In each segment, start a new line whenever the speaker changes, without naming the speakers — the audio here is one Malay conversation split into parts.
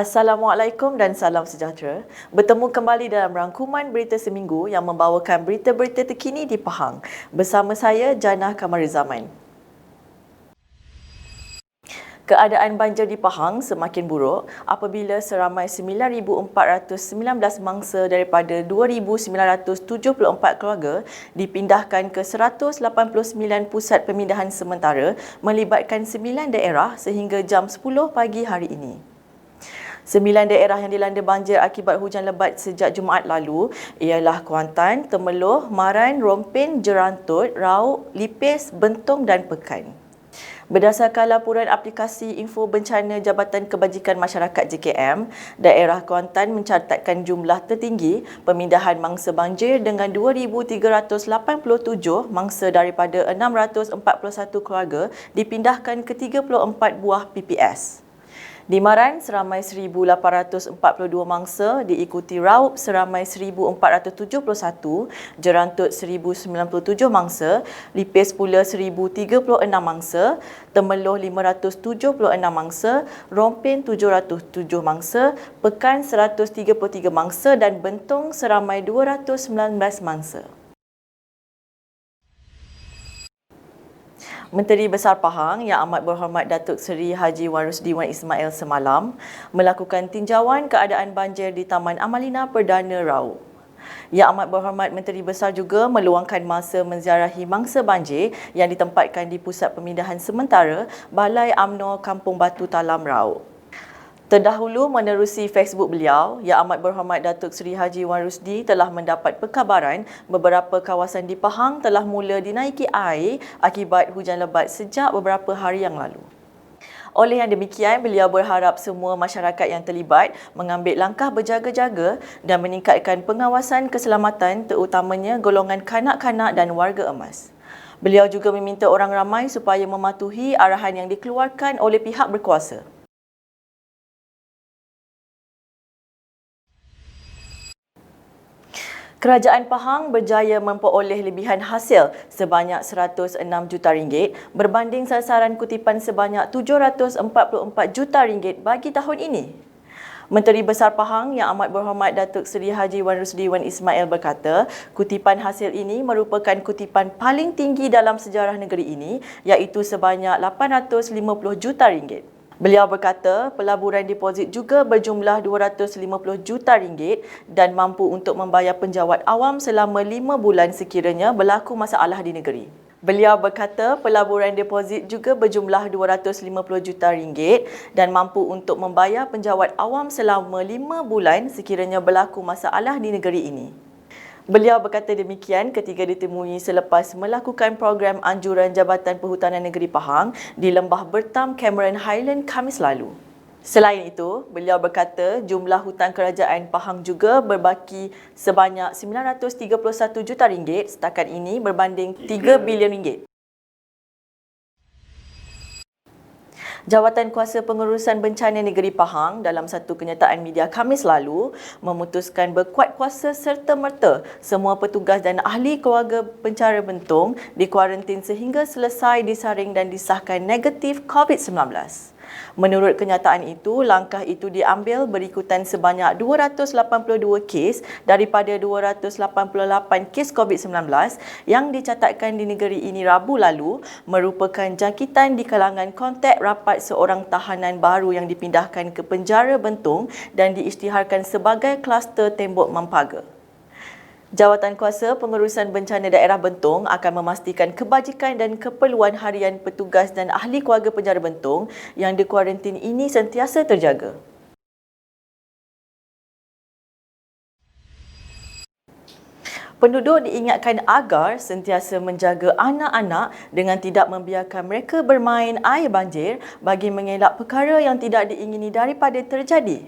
Assalamualaikum dan salam sejahtera. Bertemu kembali dalam rangkuman berita seminggu yang membawakan berita-berita terkini di Pahang. Bersama saya, Janah Kamarizaman. Keadaan banjir di Pahang semakin buruk apabila seramai 9,419 mangsa daripada 2,974 keluarga dipindahkan ke 189 pusat pemindahan sementara melibatkan 9 daerah sehingga jam 10 pagi hari ini. 9 daerah yang dilanda banjir akibat hujan lebat sejak Jumaat lalu ialah Kuantan, Temerloh, Maran, Rompin, Jerantut, Rauk, Lipis, Bentong dan Pekan. Berdasarkan laporan aplikasi Info Bencana Jabatan Kebajikan Masyarakat JKM, daerah Kuantan mencatatkan jumlah tertinggi pemindahan mangsa banjir dengan 2,387 mangsa daripada 641 keluarga dipindahkan ke 34 buah PPS. Di Maran, seramai 1,842 mangsa, diikuti Raub seramai 1,471, Jerantut 1,097 mangsa, Lipis pula 1,036 mangsa, Temerloh 576 mangsa, Rompin 707 mangsa, Pekan 133 mangsa dan Bentong seramai 219 mangsa. Menteri Besar Pahang Yang Amat Berhormat Datuk Seri Haji Wan Rusdi Wan Ismail semalam melakukan tinjauan keadaan banjir di Taman Amalina Perdana Raub. Yang Amat Berhormat Menteri Besar juga meluangkan masa menziarahi mangsa banjir yang ditempatkan di Pusat Pemindahan Sementara Balai UMNO Kampung Batu Talam Raub. Terdahulu menerusi Facebook beliau, Yang Amat Berhormat Datuk Seri Haji Wan Rusdi telah mendapat perkabaran beberapa kawasan di Pahang telah mula dinaiki air akibat hujan lebat sejak beberapa hari yang lalu. Oleh yang demikian, beliau berharap semua masyarakat yang terlibat mengambil langkah berjaga-jaga dan meningkatkan pengawasan keselamatan terutamanya golongan kanak-kanak dan warga emas. Beliau juga meminta orang ramai supaya mematuhi arahan yang dikeluarkan oleh pihak berkuasa. Kerajaan Pahang berjaya memperoleh lebihan hasil sebanyak RM106 juta berbanding sasaran kutipan sebanyak RM744 juta bagi tahun ini. Menteri Besar Pahang Yang Amat Berhormat Datuk Seri Haji Wan Rusdi Wan Ismail berkata, kutipan hasil ini merupakan kutipan paling tinggi dalam sejarah negeri ini iaitu sebanyak RM850 juta. Beliau berkata, pelaburan deposit juga berjumlah RM250 juta dan mampu untuk membayar penjawat awam selama 5 bulan sekiranya berlaku masalah di negeri. Beliau berkata, pelaburan deposit juga berjumlah RM250 juta dan mampu untuk membayar penjawat awam selama 5 bulan sekiranya berlaku masalah di negeri ini. Beliau berkata demikian ketika ditemui selepas melakukan program anjuran Jabatan Perhutanan Negeri Pahang di Lembah Bertam, Cameron Highland Khamis lalu. Selain itu, beliau berkata jumlah hutang kerajaan Pahang juga berbaki sebanyak RM931 juta setakat ini berbanding RM3 bilion. Jawatan Kuasa Pengurusan Bencana Negeri Pahang dalam satu kenyataan media Khamis lalu memutuskan berkuat kuasa serta-merta semua petugas dan ahli keluarga pencara Bentong dikuarantin sehingga selesai disaring dan disahkan negatif COVID-19. Menurut kenyataan itu, langkah itu diambil berikutan sebanyak 282 kes daripada 288 kes COVID-19 yang dicatatkan di negeri ini Rabu lalu merupakan jangkitan di kalangan kontak rapat seorang tahanan baru yang dipindahkan ke penjara Bentong dan diisytiharkan sebagai kluster tembok Mampaga. Jawatan Kuasa Pengurusan Bencana Daerah Bentong akan memastikan kebajikan dan keperluan harian petugas dan ahli keluarga penjara Bentong yang dikuarantin ini sentiasa terjaga. Penduduk diingatkan agar sentiasa menjaga anak-anak dengan tidak membiarkan mereka bermain air banjir bagi mengelak perkara yang tidak diingini daripada terjadi.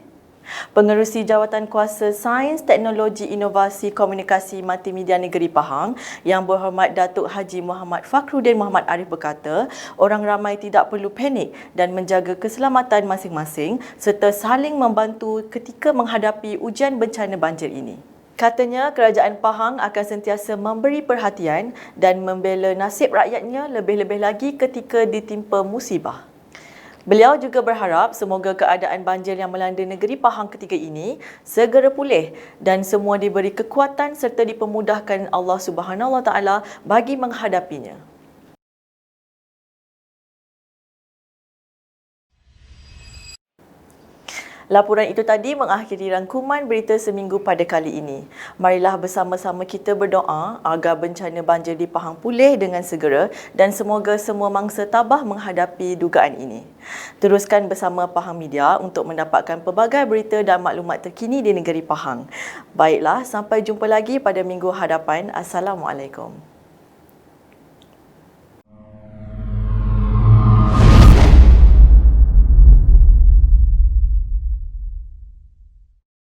Pengerusi Jawatan Kuasa Sains, Teknologi, Inovasi, Komunikasi Multimedia Negeri Pahang Yang Berhormat Datuk Haji Muhammad Fakhruddin Muhammad Arif berkata, orang ramai tidak perlu panik dan menjaga keselamatan masing-masing serta saling membantu ketika menghadapi ujian bencana banjir ini. Katanya, Kerajaan Pahang akan sentiasa memberi perhatian dan membela nasib rakyatnya lebih-lebih lagi ketika ditimpa musibah. Beliau juga berharap semoga keadaan banjir yang melanda negeri Pahang ketiga ini segera pulih dan semua diberi kekuatan serta dipermudahkan Allah Subhanahu Wa Taala bagi menghadapinya. Laporan itu tadi mengakhiri rangkuman berita seminggu pada kali ini. Marilah bersama-sama kita berdoa agar bencana banjir di Pahang pulih dengan segera dan semoga semua mangsa tabah menghadapi dugaan ini. Teruskan bersama Pahang Media untuk mendapatkan pelbagai berita dan maklumat terkini di negeri Pahang. Baiklah, sampai jumpa lagi pada minggu hadapan. Assalamualaikum.